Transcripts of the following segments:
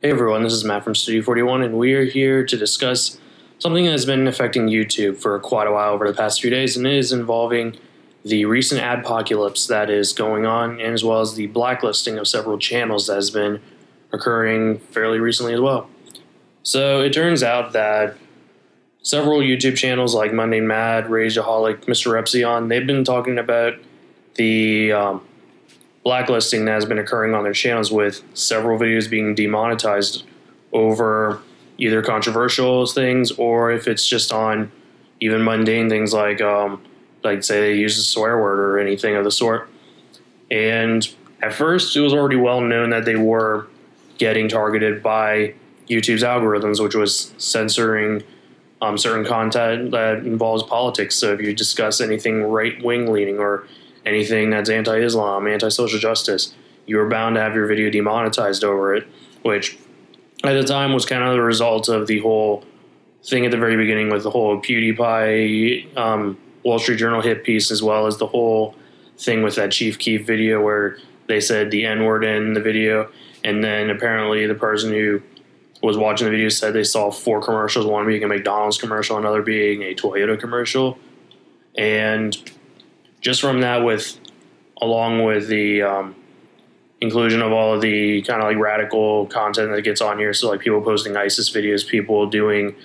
Hey everyone, this is Matt from Studio 41, and we are here to discuss something that has been affecting YouTube for quite a while over the past few days, and it is involving the recent adpocalypse that is going on, and as well as the blacklisting of several channels that has been occurring fairly recently as well. So it turns out that several YouTube channels like Monday Mad, Rageaholic, Mr. Repsion, they've been talking about the blacklisting that has been occurring on their channels, with several videos being demonetized over either controversial things or if it's just on even mundane things like say they use a swear word or anything of the sort. And at first it was already well known that they were getting targeted by YouTube's algorithms, which was censoring certain content that involves politics. So if you discuss anything right-wing leaning or anything that's anti-Islam, anti-social justice, you were bound to have your video demonetized over it, which at the time was kind of the result of the whole thing at the very beginning with the whole PewDiePie Wall Street Journal hit piece, as well as the whole thing with that Chief Keef video where they said the N-word in the video, and then apparently the person who was watching the video said they saw 4 commercials, one being a McDonald's commercial, another being a Toyota commercial. And just from that, along with the inclusion of all of the kind of like radical content that gets on here, so like people posting ISIS videos, people doing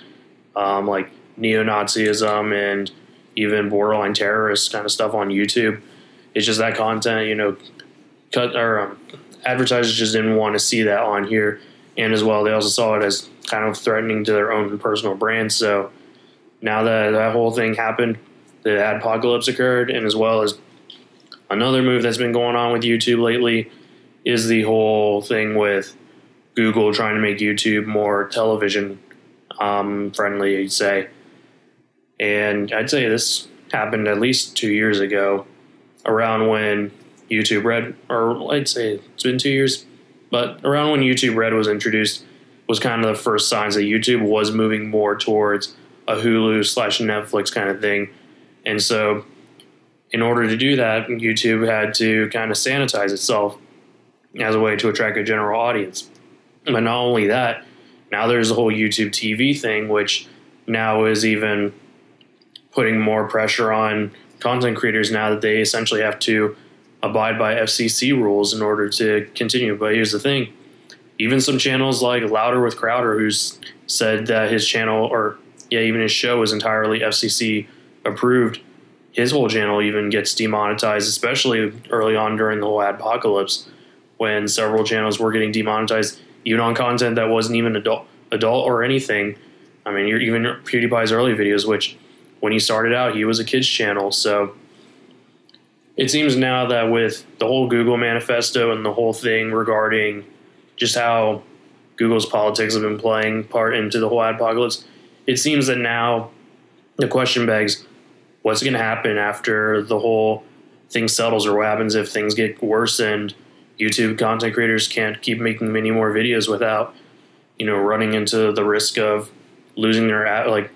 like neo-Nazism and even borderline terrorist kind of stuff on YouTube. It's just that content, advertisers just didn't want to see that on here, and as well they also saw it as kind of threatening to their own personal brand. So now that that whole thing happened, the adpocalypse occurred, and as well as another move that's been going on with YouTube lately is the whole thing with Google trying to make YouTube more television friendly, you'd say. And I'd say this happened at least 2 years ago, around when YouTube Red, or I'd say it's been 2 years, but around when YouTube Red was introduced was kind of the first signs that YouTube was moving more towards a Hulu/Netflix kind of thing. And so in order to do that, YouTube had to kind of sanitize itself as a way to attract a general audience. But not only that, now there's the whole YouTube TV thing, which now is even putting more pressure on content creators now that they essentially have to abide by FCC rules in order to continue. But here's the thing. Even some channels like Louder with Crowder, who's said that his channel, or even his show, is entirely FCC approved, his whole channel even gets demonetized, especially early on during the whole adpocalypse, when several channels were getting demonetized, even on content that wasn't even adult or anything. I mean, even PewDiePie's early videos, which when he started out, he was a kid's channel. So it seems now that with the whole Google manifesto and the whole thing regarding just how Google's politics have been playing part into the whole adpocalypse, it seems that now the question begs, what's going to happen after the whole thing settles, or what happens if things get worse and YouTube content creators can't keep making many more videos without, running into the risk of losing their,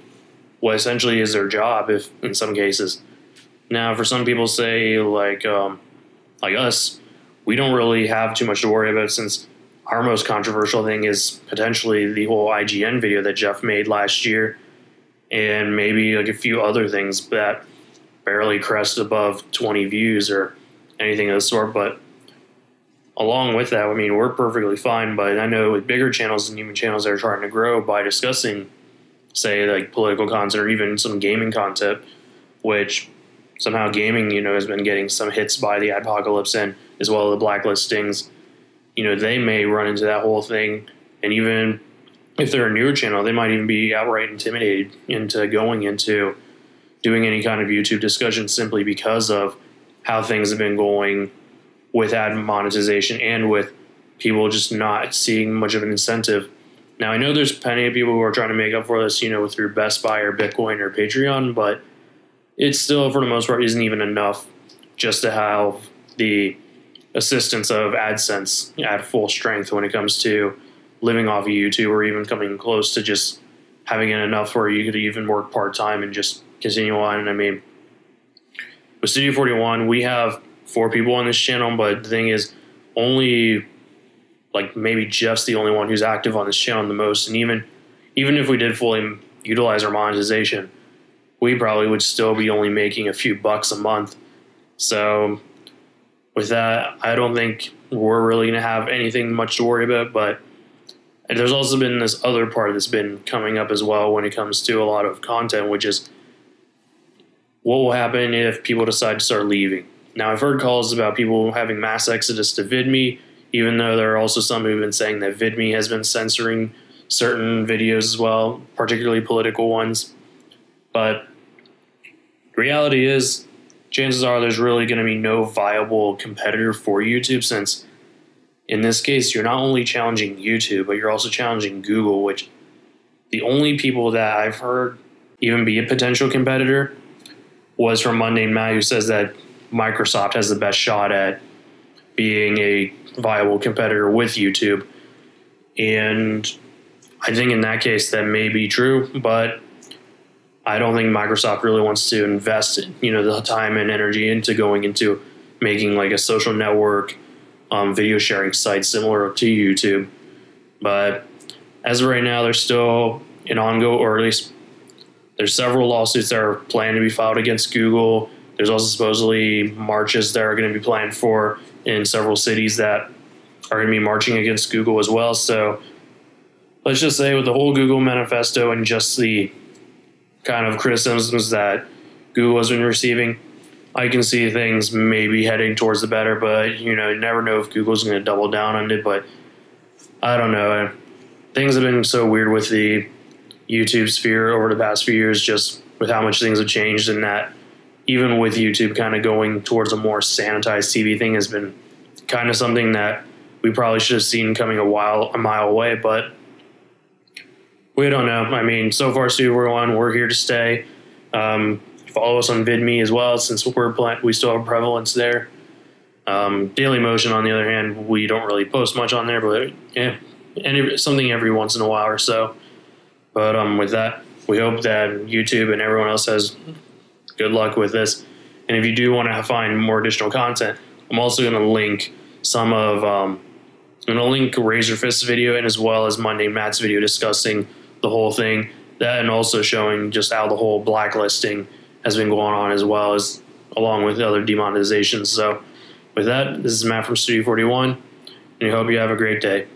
what essentially is their job, if in some cases. Now, for some people, say like us, we don't really have too much to worry about, since our most controversial thing is potentially the whole IGN video that Jeff made last year, and maybe like a few other things that barely crest above 20 views or anything of the sort. But along with that, I mean, we're perfectly fine. But I know with bigger channels and even channels that are trying to grow by discussing, say, like political content or even some gaming content, which somehow gaming, has been getting some hits by the adpocalypse and as well as the blacklistings, they may run into that whole thing. And even if they're a newer channel, they might even be outright intimidated into going into doing any kind of YouTube discussion, simply because of how things have been going with ad monetization and with people just not seeing much of an incentive. Now, I know there's plenty of people who are trying to make up for this, through Best Buy or Bitcoin or Patreon, but it still, for the most part, isn't even enough just to have the assistance of AdSense at full strength when it comes to living off of YouTube, or even coming close to just having it enough where you could even work part-time and just continue on. And I mean, with Studio 41, we have 4 people on this channel, but the thing is, only like maybe just the only one who's active on this channel the most. And even if we did fully utilize our monetization, we probably would still be only making a few bucks a month. So with that, I don't think we're really going to have anything much to worry about. But there's also been this other part that's been coming up as well when it comes to a lot of content, which is what will happen if people decide to start leaving. Now, I've heard calls about people having mass exodus to VIDME, even though there are also some who've been saying that VIDME has been censoring certain videos as well, particularly political ones. But the reality is, chances are there's really going to be no viable competitor for YouTube, since in this case, you're not only challenging YouTube, but you're also challenging Google, which the only people that I've heard even be a potential competitor was from Mundane Matt, who says that Microsoft has the best shot at being a viable competitor with YouTube. And I think in that case that may be true, but I don't think Microsoft really wants to invest, the time and energy into going into making like a social network, video sharing site similar to YouTube. But as of right now, there's still an ongoing, or at least there's several lawsuits that are planned to be filed against Google. There's also supposedly marches that are going to be planned for in several cities that are going to be marching against Google as well. So let's just say with the whole Google manifesto and just the kind of criticisms that Google has been receiving, I can see things maybe heading towards the better, but you never know if Google's going to double down on it. But I don't know. Things have been so weird with the YouTube sphere over the past few years, just with how much things have changed, and that even with YouTube kind of going towards a more sanitized TV thing has been kind of something that we probably should have seen coming a mile away, but we don't know. I mean, so far, Super One, we're here to stay. Follow us on VidMe as well, since we still have prevalence there. Daily Motion, on the other hand, we don't really post much on there, but yeah, something every once in a while or so. But with that, we hope that YouTube and everyone else has good luck with this. And if you do want to find more additional content, I'm also going to link some of I'm going to link Razorfist's video, and as well as Mundane Matt's video discussing the whole thing, that and also showing just how the whole blacklisting has been going on, as well as along with other demonetizations. So with that, this is Matt from Studio 41, and I hope you have a great day.